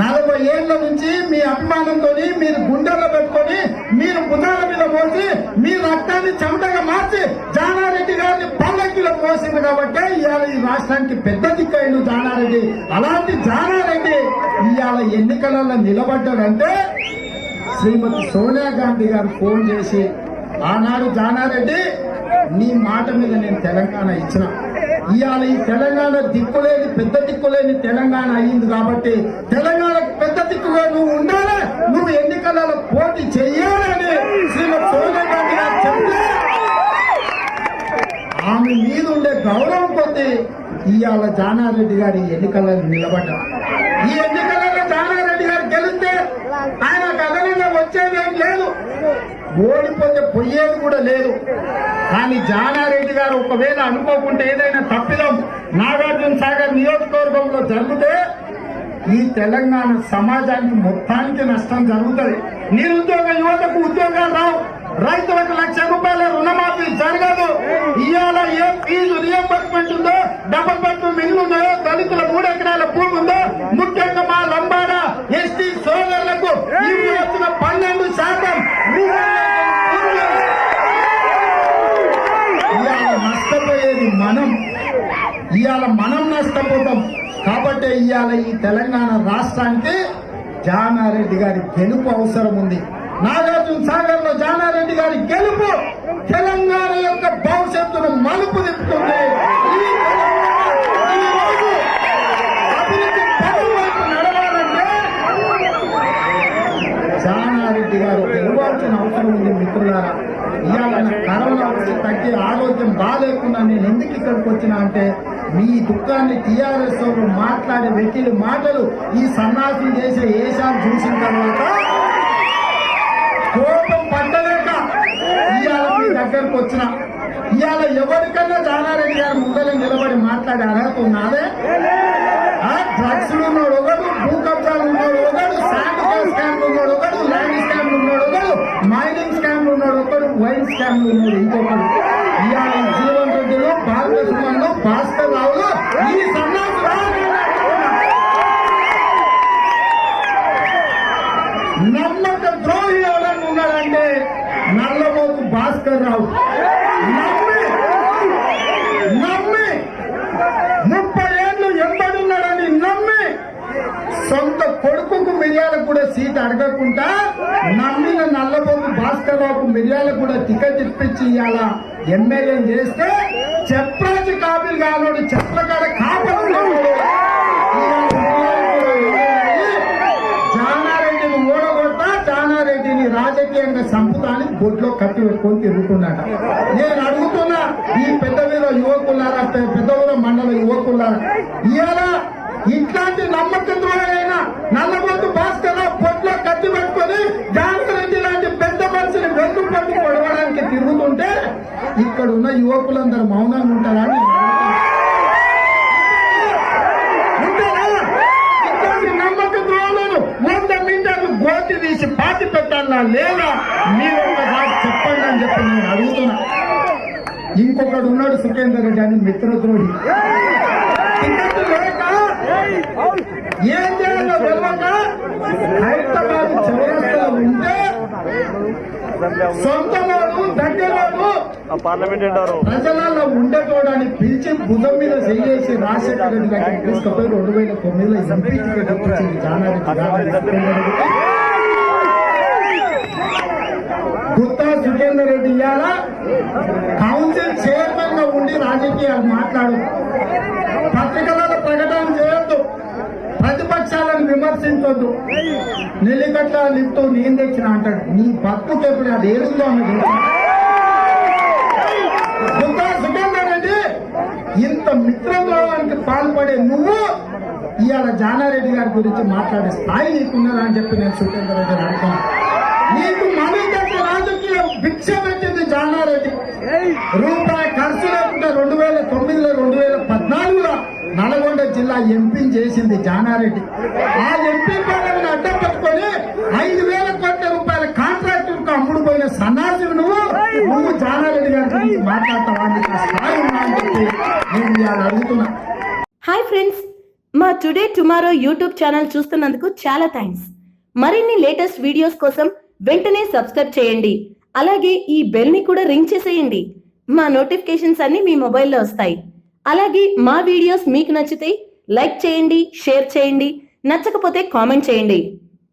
40 ఏళ్ల నుంచి మీ అభిమానంతో మీరు గుండెల్లో పెట్టుకొని మీరు భుజాల మీద మోసి మీ రక్తాన్ని చెమటగా మార్చి జానారెడ్డి గారిని పల్లకిలో పోసింది కాబట్టి ఇవాళ ఈ రాష్ట్రానికి పెద్ద దిక్కైండు జానారెడ్డి. అలాంటి జానారెడ్డి ఇవాళ ఎన్నికలలో నిలబడ్డాడంటే శ్రీమతి సోనియా గాంధీ గారు ఫోన్ చేసి ఆనాడు జానారెడ్డి నీ మాట మీద నేను తెలంగాణ ఇచ్చిన, ఇవాళ ఈ తెలంగాణ దిక్కులేని పెద్ద దిక్కులేని తెలంగాణ అయ్యింది కాబట్టి తెలంగాణకు పెద్ద దిక్కుగా నువ్వు ఉండాలి, నువ్వు ఎన్నికలలో పోటీ చెయ్యాలని శ్రీమతి సోనియా గాంధీ గారు చెప్తే ఆమె మీద ఉండే గౌరవం కొద్దీ ఇవాళ జానారెడ్డి గారి ఎన్నికలలో నిలబడ్డారు. ఈ ఎన్నికలలో జానారెడ్డి గారు గెలిస్తే ఆయన అదనంగా వచ్చేదేం లేదు, ఓడిపోతే పోయేది కూడా లేదు. కానీ జానారెడ్డి గారు ఒకవేళ అనుకోకుంటే ఏదైనా తప్పిదం నాగార్జున సాగర్ నియోజకవర్గంలో జరిగితే ఈ తెలంగాణ సమాజానికి మొత్తానికి నష్టం జరుగుతుంది. నిరుద్యోగ యువతకు ఉద్యోగాలు రావు, రైతులకు ₹1,00,000 రుణమాఫీ జరగదు. ఇవాళ ఏ ఫీజు రియంబర్స్మెంట్ ఉందో, డబుల్ బెడ్రూమ్ ఇల్లు ఉన్నాయో, దళితుల 3 ఎకరాల భూమి ఉందో, ముఖ్యంగా మా లంబాడ ఎస్టీ సోదరులకు ఇవి వచ్చిన 12% ఇవాళ నష్టపోయేది మనం, ఇవాళ మనం నష్టపోతాం. కాబట్టి ఇవాళ ఈ తెలంగాణ రాష్ట్రానికి జానారెడ్డి గారి గెలుపు అవసరం ఉంది. నాగార్జున సాగర్ లో జానారెడ్డి గారి గెలుపు తెలంగాణ యొక్క భవిష్యత్తును మలుపు తిప్పుతుంది. ఈ రోజు అభివృద్ధి పదం వైపు నడవాలంటే జానారెడ్డి గారు గెలవాల్సిన అవసరం ఉంది. మిత్రులారా, ఇవాళ కరోనా వచ్చి తగ్గి ఆరోగ్యం బాగాలేకుండా నేను ఎందుకు ఇక్కడికి వచ్చినా అంటే మీ దుఃఖాన్ని టీఆర్ఎస్ వాళ్ళు మాట్లాడే వ్యక్తుల మాటలు ఈ సన్నాసం చేసే ఏషాలు చూసిన తర్వాత కోపం పట్టలేక ఇవాళ మీ దగ్గరకు వచ్చిన. ఇవాళ ఎవరికన్నా జానారెడ్డి గారు ముందర నిలబడి మాట్లాడే అర్హత ఉన్నారే? డ్రగ్స్ ఉన్నాడు ఒకడు, భూ కబ్జాలు ఉన్నాడు ఒకడు, శాండ్ స్కామ్లు ఉన్నాడు ఒకడు, ల్యాండ్ స్కామ్లు ఉన్నాడు ఒకడు, మైనింగ్ స్కామ్లు ఉన్నాడు ఒకడు, వైన్ స్కామ్లు ఉన్నాడు ఇంకొకడు. ఇవాళ జీవన్ రెడ్డిలు, భారత సుమన్లు, భాస్కర్ రావులు ఈ సన్నాసు నమ్మక ద్రోహి ఎవరన్నా ఉన్నాడంటే నల్లమోతు భాస్కర్ రావు. నమ్మి 30 ఏళ్ళు ఎంబడున్నాడని నమ్మి సొంత కొడుకుకు మిర్యాలకు కూడా సీట్ అడగకుండా నమ్మిన నల్లబొమ్మ భాస్కర్ రావుకు మిర్యాలకు కూడా టికెట్ ఇప్పించి ఇవాళ ఎమ్మెల్యే చేస్తే చెప్పరాజు కాపీలు కానోడు చెట్ల కాడ కాపలు జానారెడ్డిని ఓడగొట్టా జానారెడ్డిని రాజకీయంగా సంపుతానికి బొడ్లో కట్టి పెట్టుకొని తిరుగుతున్నాడ. నేను అడుగుతున్నా ఈ పెద్దవీర యువకులారా, పెద్దవీర మండల యువకులారా, ఇవాళ ఇట్లాంటి నమ్మక ద్రోహైన నల్లబొద్దు భాస్కర్ బొడ్లో కట్టి పెట్టుకొని జానారెడ్డి లాంటి పెద్ద మనిషిని వెన్ను పట్టి కొడవడానికి తిరుగుతుంటే ఇక్కడ ఉన్న యువకులందరూ మౌనంగా ఉంటారా? ఇట్లాంటి నమ్మక ద్రోహులను 100 మీటర్లు గోతి తీసి పాతి పెట్టాలా లేదా మీరు ఒకసారి చెప్పండి అని చెప్పి నేను అడుగుతున్నా. ఇంకొకడు ఉన్నాడు సుఖేందర్ రెడ్డి అని మిత్రద్రోహి. ఏం చేయాలో తెలియక హైదరాబాద్ చౌరస్తాలో ఉంటే సొంత వాడు దగ్గరవాడు ప్రజలలో ఉండేటోడని పిలిచి భుజం మీద చేసి రాజశేఖర రెడ్డి దగ్గర తీసుకుపోయి 2009లో ఎంపీ టికెట్ ఇప్పించింది జానారెడ్డి. గుత్తా సుఖేందర్ రెడ్డి ఇవాళ కౌన్సిల్ చైర్మన్ గా ఉండి రాజకీయాలు మాట్లాడు, పత్రికలలో ప్రకటన చేయొద్దు, ప్రతిపక్షాలను విమర్శించొద్దు, నెల్లికట్ల లిఫ్ట్ నేను తెచ్చిన అంటాడు. నీ బతుకు ఎప్పుడు అది ఏడుందో అన్నది. గుత్తా సుఖేందర్ రెడ్డి ఇంత మిత్రద్రోహానికి పాల్పడే నువ్వు ఇవాళ జానారెడ్డి గారి గురించి మాట్లాడే స్థాయి నీకున్నదా అని చెప్పి నేను సుఖేందర్ రెడ్డిని అడుగుతాను. నీకు మనీకట్ట రాజకీయం భిక్ష పెట్టింది జానారెడ్డి. రూపాయి ఖర్చు లేకుండా 2009లో 2014లో నల్గొండ జిల్లా ఎంపీ చేసింది జానారెడ్డి. ఆ ఎంపీ పదవిని అడ్డం పెట్టుకొని 5,000 కోట్ల రూపాయల కాంట్రాక్టర్ కు అమ్ముడు పోయిన సన్నాసిని నువ్వు జానారెడ్డి గారి గురించి మాట్లాడతావా? స్థాయి ఉన్నా అని చెప్పి నేను ఇవాళ అడుగుతున్నా. హాయ్ ఫ్రెండ్స్, మా టుడే టుమారో యూట్యూబ్ ఛానల్ చూస్తున్నందుకు చాలా థ్యాంక్స్. మరిన్ని లేటెస్ట్ వీడియోస్ కోసం వెంటనే సబ్స్క్రైబ్ చేయండి. అలాగే ఈ బెల్ ని కూడా రింగ్ చేసేయండి. మా నోటిఫికేషన్స్ అన్ని మీ మొబైల్లో వస్తాయి. అలాగే మా వీడియోస్ మీకు నచ్చితే లైక్ చేయండి, షేర్ చేయండి, నచ్చకపోతే కామెంట్ చేయండి.